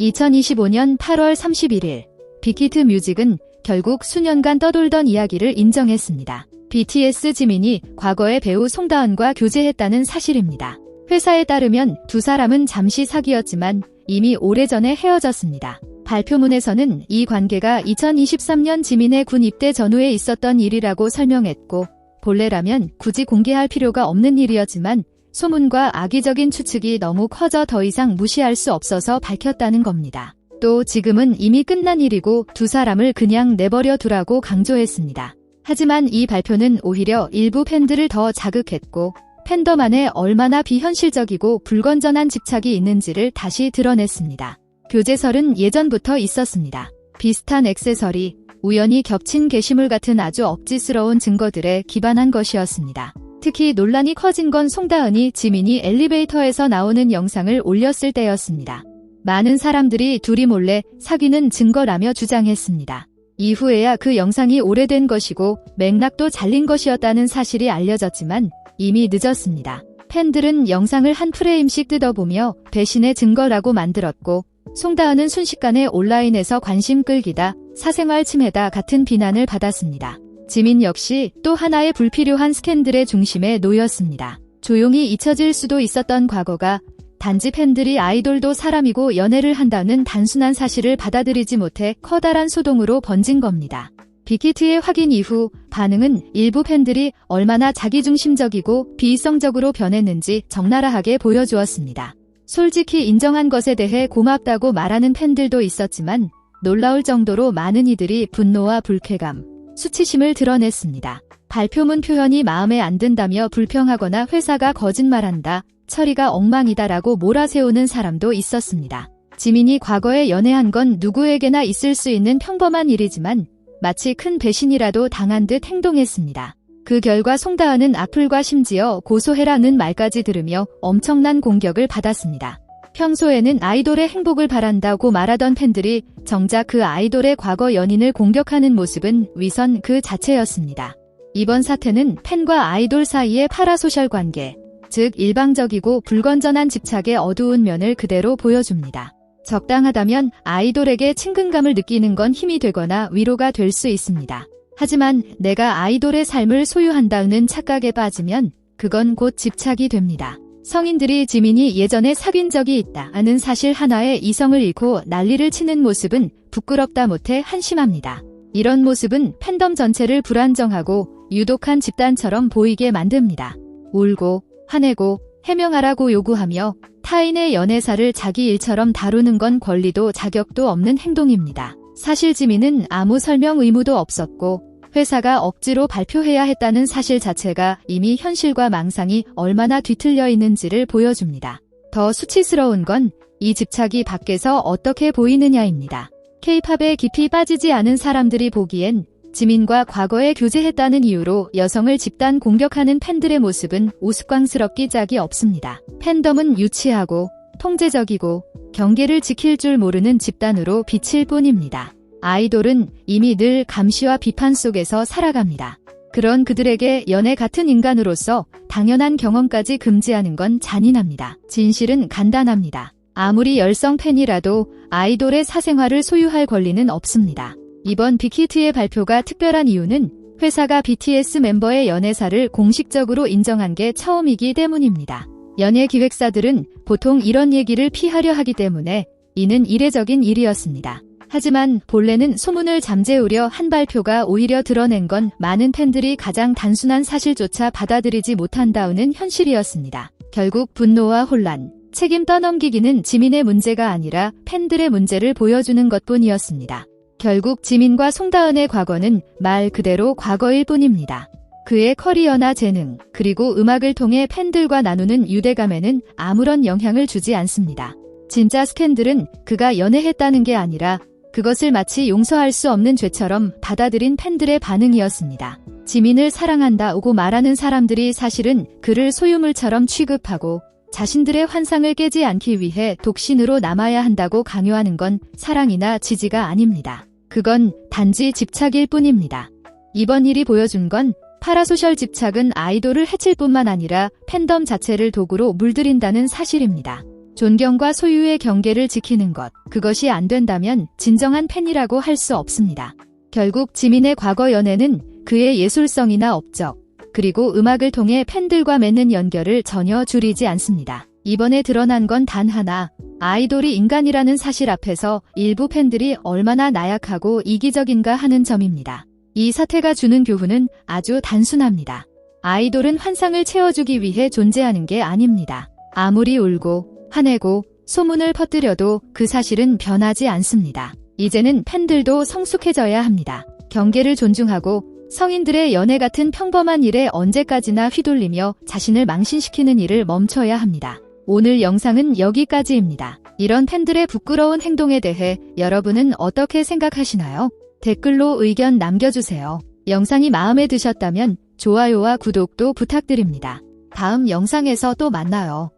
2025년 8월 31일 빅히트 뮤직은 결국 수년간 떠돌던 이야기를 인정했습니다. BTS 지민이 과거에 배우 송다은과 교제했다는 사실입니다. 회사에 따르면 두 사람은 잠시 사귀었지만 이미 오래전에 헤어졌습니다. 발표문에서는 이 관계가 2023년 지민의 군 입대 전후에 있었던 일이라고 설명했고, 본래라면 굳이 공개할 필요가 없는 일이었지만 소문과 악의적인 추측이 너무 커져 더 이상 무시할 수 없어서 밝혔다는 겁니다. 또 지금은 이미 끝난 일이고 두 사람을 그냥 내버려 두라고 강조했습니다. 하지만 이 발표는 오히려 일부 팬들을 더 자극했고 팬덤 안에 얼마나 비현실적이고 불건전한 집착이 있는지를 다시 드러냈습니다. 교제설은 예전부터 있었습니다. 비슷한 액세서리, 우연히 겹친 게시물 같은 아주 억지스러운 증거들에 기반한 것이었습니다. 특히 논란이 커진 건 송다은이 지민이 엘리베이터에서 나오는 영상을 올렸을 때였습니다. 많은 사람들이 둘이 몰래 사귀는 증거라며 주장했습니다. 이후에야 그 영상이 오래된 것이고 맥락도 잘린 것이었다는 사실이 알려졌지만 이미 늦었습니다. 팬들은 영상을 한 프레임씩 뜯어보며 배신의 증거라고 만들었고, 송다은은 순식간에 온라인에서 관심 끌기다, 사생활 침해다 같은 비난을 받았습니다. 지민 역시 또 하나의 불필요한 스캔들의 중심에 놓였습니다. 조용히 잊혀질 수도 있었던 과거가 단지 팬들이 아이돌도 사람이고 연애를 한다는 단순한 사실을 받아들이지 못해 커다란 소동으로 번진 겁니다. 빅히트의 확인 이후 반응은 일부 팬들이 얼마나 자기중심적이고 비이성적으로 변했는지 적나라하게 보여주었습니다. 솔직히 인정한 것에 대해 고맙다고 말하는 팬들도 있었지만 놀라울 정도로 많은 이들이 분노와 불쾌감, 수치심을 드러냈습니다. 발표문 표현이 마음에 안 든다며 불평하거나 회사가 거짓말한다, 처리가 엉망이다라고 몰아세우는 사람도 있었습니다. 지민이 과거에 연애한 건 누구에게나 있을 수 있는 평범한 일이지만 마치 큰 배신이라도 당한 듯 행동했습니다. 그 결과 송다은은 악플과 심지어 고소해라는 말까지 들으며 엄청난 공격을 받았습니다. 평소에는 아이돌의 행복을 바란다고 말하던 팬들이 정작 그 아이돌의 과거 연인을 공격하는 모습은 위선 그 자체였습니다. 이번 사태는 팬과 아이돌 사이의 파라소셜 관계, 즉 일방적이고 불건전한 집착의 어두운 면을 그대로 보여줍니다. 적당하다면 아이돌에게 친근감을 느끼는 건 힘이 되거나 위로가 될 수 있습니다. 하지만 내가 아이돌의 삶을 소유한다는 착각에 빠지면 그건 곧 집착이 됩니다. 성인들이 지민이 예전에 사귄 적이 있다는 사실 하나에 이성을 잃고 난리를 치는 모습은 부끄럽다 못해 한심합니다. 이런 모습은 팬덤 전체를 불안정하고 유독한 집단처럼 보이게 만듭니다. 울고 화내고 해명하라고 요구하며 타인의 연애사를 자기 일처럼 다루는 건 권리도 자격도 없는 행동입니다. 사실 지민은 아무 설명 의무도 없었고 회사가 억지로 발표해야 했다는 사실 자체가 이미 현실과 망상이 얼마나 뒤틀려 있는지를 보여줍니다. 더 수치스러운 건 이 집착이 밖에서 어떻게 보이느냐입니다. K-팝에 깊이 빠지지 않은 사람들이 보기엔 지민과 과거에 교제했다는 이유로 여성을 집단 공격하는 팬들의 모습은 우스꽝스럽기 짝이 없습니다. 팬덤은 유치하고 통제적이고 경계를 지킬 줄 모르는 집단으로 비칠 뿐입니다. 아이돌은 이미 늘 감시와 비판 속에서 살아갑니다. 그런 그들에게 연애 같은 인간으로서 당연한 경험까지 금지하는 건 잔인합니다. 진실은 간단합니다. 아무리 열성 팬이라도 아이돌의 사생활을 소유할 권리는 없습니다. 이번 빅히트의 발표가 특별한 이유는 회사가 BTS 멤버의 연애사를 공식적으로 인정한 게 처음이기 때문입니다. 연예 기획사들은 보통 이런 얘기를 피하려 하기 때문에 이는 이례적인 일이었습니다. 하지만 본래는 소문을 잠재우려 한 발표가 오히려 드러낸 건 많은 팬들이 가장 단순한 사실조차 받아들이지 못한다는 현실이었습니다. 결국 분노와 혼란, 책임 떠넘기기는 지민의 문제가 아니라 팬들의 문제를 보여주는 것뿐이었습니다. 결국 지민과 송다은의 과거는 말 그대로 과거일 뿐입니다. 그의 커리어나 재능, 그리고 음악을 통해 팬들과 나누는 유대감에는 아무런 영향을 주지 않습니다. 진짜 스캔들은 그가 연애했다는 게 아니라 그것을 마치 용서할 수 없는 죄처럼 받아들인 팬들의 반응이었습니다. 지민을 사랑한다고 말하는 사람들이 사실은 그를 소유물처럼 취급하고 자신들의 환상을 깨지 않기 위해 독신으로 남아야 한다고 강요하는 건 사랑이나 지지가 아닙니다. 그건 단지 집착일 뿐입니다. 이번 일이 보여준 건 파라소셜 집착은 아이돌을 해칠 뿐만 아니라 팬덤 자체를 도구로 물들인다는 사실입니다. 존경과 소유의 경계를 지키는 것, 그것이 안 된다면 진정한 팬이라고 할 수 없습니다. 결국 지민의 과거 연애는 그의 예술성이나 업적, 그리고 음악을 통해 팬들과 맺는 연결을 전혀 줄이지 않습니다. 이번에 드러난 건 단 하나, 아이돌이 인간이라는 사실 앞에서 일부 팬들이 얼마나 나약하고 이기적인가 하는 점입니다. 이 사태가 주는 교훈은 아주 단순합니다. 아이돌은 환상을 채워주기 위해 존재하는 게 아닙니다. 아무리 울고 화내고 소문을 퍼뜨려도 그 사실은 변하지 않습니다. 이제는 팬들도 성숙해져야 합니다. 경계를 존중하고 성인들의 연애 같은 평범한 일에 언제까지나 휘둘리며 자신을 망신시키는 일을 멈춰야 합니다. 오늘 영상은 여기까지입니다. 이런 팬들의 부끄러운 행동에 대해 여러분은 어떻게 생각하시나요? 댓글로 의견 남겨주세요. 영상이 마음에 드셨다면 좋아요와 구독도 부탁드립니다. 다음 영상에서 또 만나요.